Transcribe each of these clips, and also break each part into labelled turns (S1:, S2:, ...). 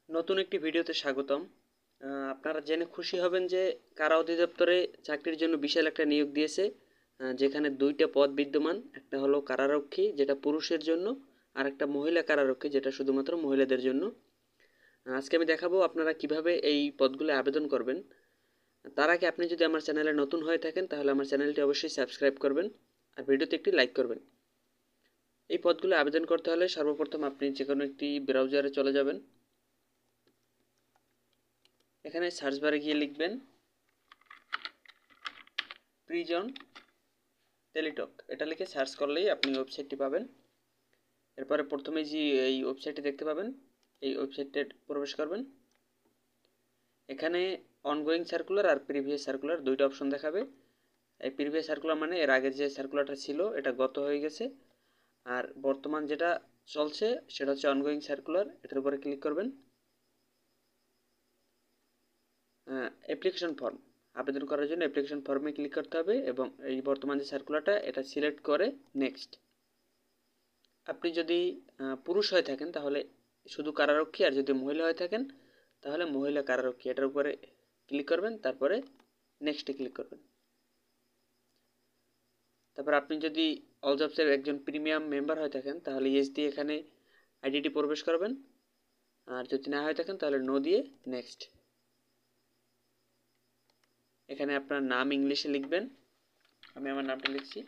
S1: নতুন একটি ভিডিওতে স্বাগতম। আপনারা জেনে খুশি হবেন যে কারা অধিদপ্তরে চাকরির জন্য বিশাল একটা নিয়োগ দিয়েছে, যেখানে দুইটা পদ বিদ্যমান। একটা হলো কারারক্ষী, যেটা পুরুষের জন্য, আর একটা মহিলা কারারক্ষী, যেটা শুধুমাত্র মহিলাদের জন্য। আজকে আমি দেখাবো আপনারা কিভাবে এই পদগুলো আবেদন করবেন। তার আগে আপনি যদি আমার চ্যানেলে নতুন হয়ে থাকেন তাহলে আমার চ্যানেলটি অবশ্যই সাবস্ক্রাইব করবেন আর ভিডিওতে একটি লাইক করবেন। এই পদগুলো আবেদন করতে হলে সর্বপ্রথম আপনি যে কোনো একটি ব্রাউজারে চলে যাবেন। এখানে সার্চ বারে গিয়ে লিখবেন প্রিজন টেলিটক, এটা লিখে সার্চ করলেই আপনি ওয়েবসাইটটি পাবেন। এরপরে প্রথমে যে এই ওয়েবসাইটটি দেখতে পাবেন, এই ওয়েবসাইটে প্রবেশ করবেন। এখানে অনগোয়িং সার্কুলার আর প্রিভিয়াস সার্কুলার দুইটা অপশন দেখাবে। এই প্রিভিয়াস সার্কুলার মানে এর আগের যে সার্কুলারটা ছিল এটা গত হয়ে গেছে, আর বর্তমান যেটা চলছে সেটা হচ্ছে অনগোয়িং সার্কুলার। এটার উপরে ক্লিক করবেন। অ্যাপ্লিকেশন ফর্ম আবেদন করার জন্য অ্যাপ্লিকেশন ফর্মে ক্লিক করতে হবে এবং এই বর্তমান যে সার্কুলারটা এটা সিলেক্ট করে নেক্সট। আপনি যদি পুরুষ হয়ে থাকেন তাহলে শুধু কারারক্ষী, আর যদি মহিলা হয়ে থাকেন তাহলে মহিলা কারারক্ষী, এটার উপরে ক্লিক করবেন, তারপরে নেক্সটে ক্লিক করবেন। তারপর আপনি যদি অল জবসের একজন প্রিমিয়াম মেম্বার হয়ে থাকেন তাহলে ইয়েস দিয়ে এখানে আইডিটি প্রবেশ করবেন, আর যদি না হয়ে থাকেন তাহলে নো দিয়ে নেক্সট। এখানে আপনার নাম ইংলিশে লিখবেন, আমি আমার নামটা লিখছি।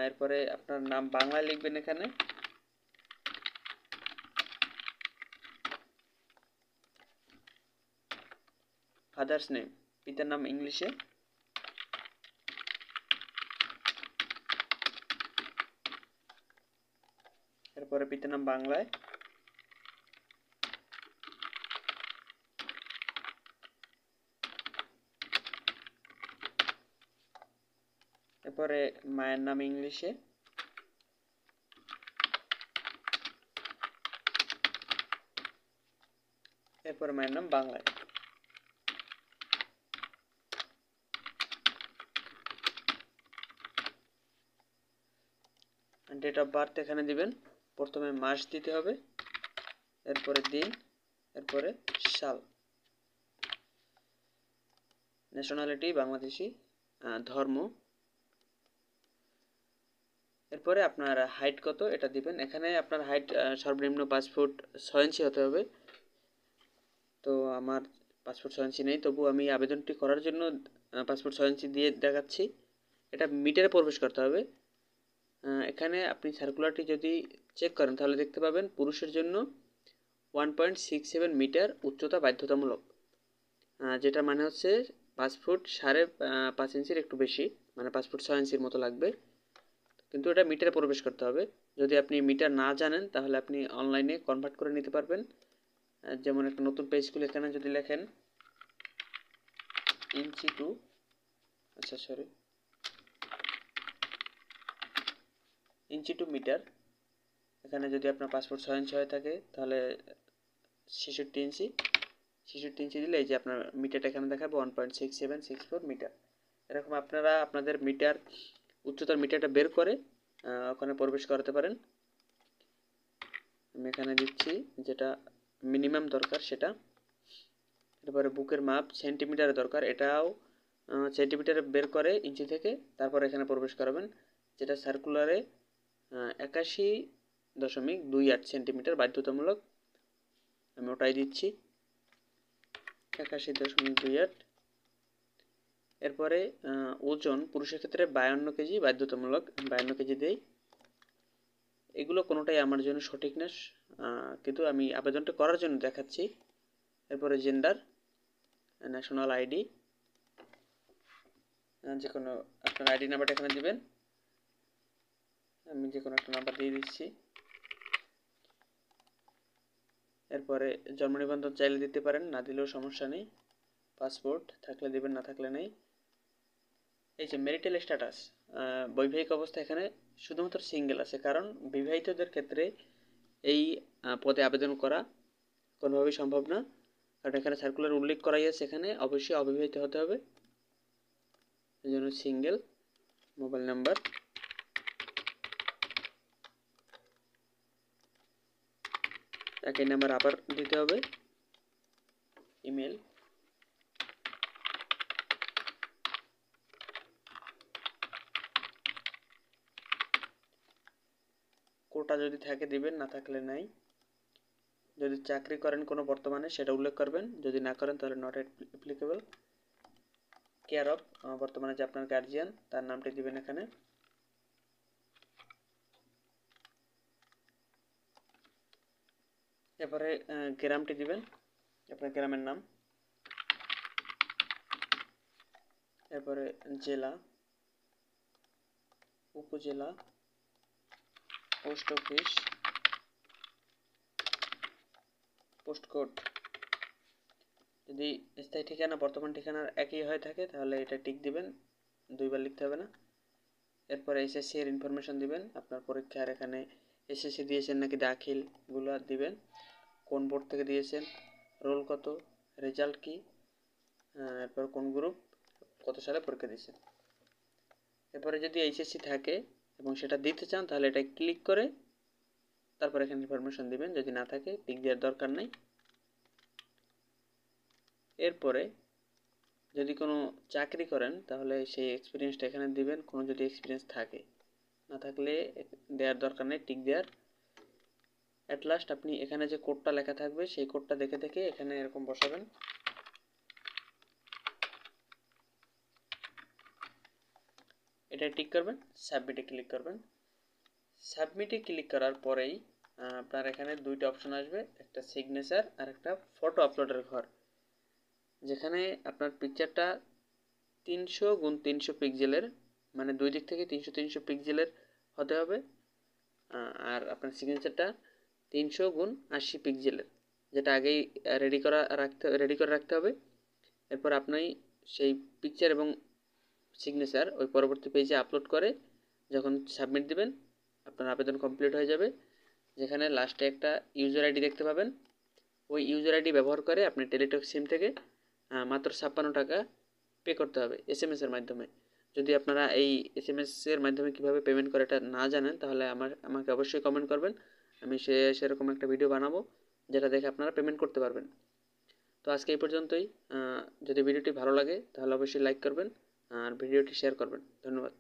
S1: এরপরে আপনার নাম বাংলায় লিখবেন এখানে। ফাদার্স নেম, পিতার নাম ইংলিশে। এরপরে পিতার নাম বাংলায়। এরপরে মায়ের নাম ইংলিশে। এরপরে মায়ের নাম বাংলায়। ডেট অফ বার্থ এখানে দিবেন। প্রথমে মাস দিতে হবে, এরপরে দিন, এরপরে সাল। ন্যাশনালিটি বাংলাদেশি, ধর্ম। এরপরে আপনার হাইট কত এটা দিবেন। এখানে আপনার হাইট সর্বনিম্ন 5 ফুট 6 ইঞ্চি হতে হবে। তো আমার 5 ফুট 6 ইঞ্চি নেই, তবু আমি আবেদনটি করার জন্য 5 ফুট 6 ইঞ্চি দিয়ে দেখাচ্ছি। এটা মিটারে প্রবেশ করতে হবে। এখানে আপনি সার্কুলারটি যদি চেক করেন তাহলে দেখতে পাবেন পুরুষের জন্য 1.67 মিটার উচ্চতা বাধ্যতামূলক, যেটা মানে হচ্ছে 5 ফুট 5.5 ইঞ্চির একটু বেশি, মানে 5 ফুট 6 ইঞ্চির মতো লাগবে। কিন্তু এটা মিটারে প্রবেশ করতে হবে। যদি আপনি মিটার না জানেন তাহলে আপনি অনলাইনে কনভার্ট করে নিতে পারবেন। যেমন একটা নতুন পেজ খুলে এখানে যদি লেখেন inch two, inch two metre, এখানে যদি আপনার 5 ফুট 6 ইঞ্চি হয়ে থাকে তাহলে 66 ইঞ্চি দিলে এই যে আপনার মিটারটা এখানে দেখাবে 1.6764 মিটার। এরকম আপনারা আপনাদের মিটার উচ্চতার মিটারটা বের করে ওখানে প্রবেশ করাতে পারেন। আমি এখানে দিচ্ছি যেটা মিনিমাম দরকার সেটা। এরপরে বুকের মাপ সেন্টিমিটারে দরকার, এটাও সেন্টিমিটারে বের করে ইঞ্চি থেকে তারপর এখানে প্রবেশ করাবেন, যেটা সার্কুলারে 81.28 সেন্টিমিটার বাধ্যতামূলক। আমি ওটাই দিচ্ছি 81.28। এরপরে ওজন পুরুষের ক্ষেত্রে 52 কেজি বাধ্যতামূলক, 52 কেজি দেই। এগুলো কোনোটাই আমার জন্য সঠিক না, কিন্তু আমি আবেদনটা করার জন্য দেখাচ্ছি। এরপরে জেন্ডার, ন্যাশনাল আইডি, যে কোনো আপনার আইডি নাম্বারটা এখানে দিবেন। আমি যে কোনো একটা নাম্বার দিয়ে দিচ্ছি। এরপরে জন্ম নিবন্ধন চাইলে দিতে পারেন, না দিলেও সমস্যা নেই। পাসপোর্ট থাকলে দিবেন, না থাকলে নেই। এই যে ম্যারিটাল স্ট্যাটাস, বৈবাহিক অবস্থা এখানে শুধুমাত্র সিঙ্গেল আছে, কারণ বিবাহিতদের ক্ষেত্রে এই পদে আবেদন করা কোনোভাবেই সম্ভব না, কারণ এখানে সার্কুলার উল্লেখ করাই আছে এখানে অবশ্যই অবিবাহিত হতে হবে। এই জন্য সিঙ্গেল। মোবাইল নাম্বার, তাকে এই নাম্বার আবার দিতে হবে, ইমেল। কোটা যদি থাকে দিবেন, না থাকলে নাই। যদি চাকরি করেন কোনো বর্তমানে সেটা উল্লেখ করবেন, যদি না করেন তাহলে নট অ্যাপ্লিকেবল। কেয়ার অফ, বর্তমানে যে আপনার গার্জিয়ান তার নামটি দিবেন এখানে। এরপরে গ্রামটি দিবেন, আপনার গ্রামের নাম। এরপরে জেলা, উপজেলা, পোস্ট অফিস, পোস্ট কোড। যদি স্থায়ী ঠিকানা বর্তমান ঠিকানার একই হয়ে থাকে তাহলে এটা টিক দিবেন, দুইবার লিখতে হবে না। এরপরে এসএসসি এর ইনফরমেশন দিবেন, আপনার পরীক্ষার এখানে এসএসসি দিয়েছেন নাকি দাখিল গুলো দিবেন, কোন বোর্ড থেকে দিয়েছেন, রোল কত, রেজাল্ট কি, এরপর কোন গ্রুপ, কত সালে পরীক্ষা দিয়েছেন। এরপরে যদি এইচএসসি থাকে এবং সেটা দিতে চান তাহলে এটা ক্লিক করে তারপর এখানে ইনফরমেশন দিবেন, যদি না থাকে টিক দেওয়ার দরকার নেই। এরপরে যদি কোনো চাকরি করেন তাহলে সেই এক্সপিরিয়েন্সটা এখানে দিবেন, কোনো যদি এক্সপিরিয়েন্স থাকে, না থাকলে দেওয়ার দরকার নেই টিক দেওয়ার। অ্যাট লাস্ট আপনি এখানে যে কোডটা লেখা থাকবে সেই কোডটা দেখে দেখে এখানে এরকম বসাবেন। এটা টিক করবেন, সাবমিটে ক্লিক করবেন। সাবমিটে ক্লিক করার পরেই আপনার এখানে দুইটা অপশন আসবে, একটা সিগনেচার আর একটা ফটো আপলোডের ঘর, যেখানে আপনার পিকচারটা 300x300 পিক্সেলের, মানে দুই দিক থেকে 300x300 পিক্সেলের হতে হবে। আর আপনার সিগনেচারটা 300x80 পিক্সেলের, যেটা আগেই রেডি করে রাখতে হবে। এরপর আপনি সেই পিকচার এবং সিগনেচার ওই পরবর্তী পেজে আপলোড করে যখন সাবমিট দিবেন আপনার আবেদন কমপ্লিট হয়ে যাবে। যেখানে লাস্টে একটা ইউজার আইডি দেখতে পাবেন, ওই ইউজার আইডি ব্যবহার করে আপনি টেলিটক সিম থেকে মাত্র 56 টাকা পে করতে হবে এসএমএস এর মাধ্যমে। যদি আপনারা এই এসএমএস এর মাধ্যমে কীভাবে পেমেন্ট করে এটা না জানেন তাহলে আমাকে অবশ্যই কমেন্ট করবেন, আমি সেরকম একটা ভিডিও বানাবো যেটা দেখে আপনারা পেমেন্ট করতে পারবেন। তো আজকে এই পর্যন্তই। যদি ভিডিওটি ভালো লাগে তাহলে অবশ্যই লাইক করবেন আর ভিডিওটি শেয়ার করবেন। ধন্যবাদ।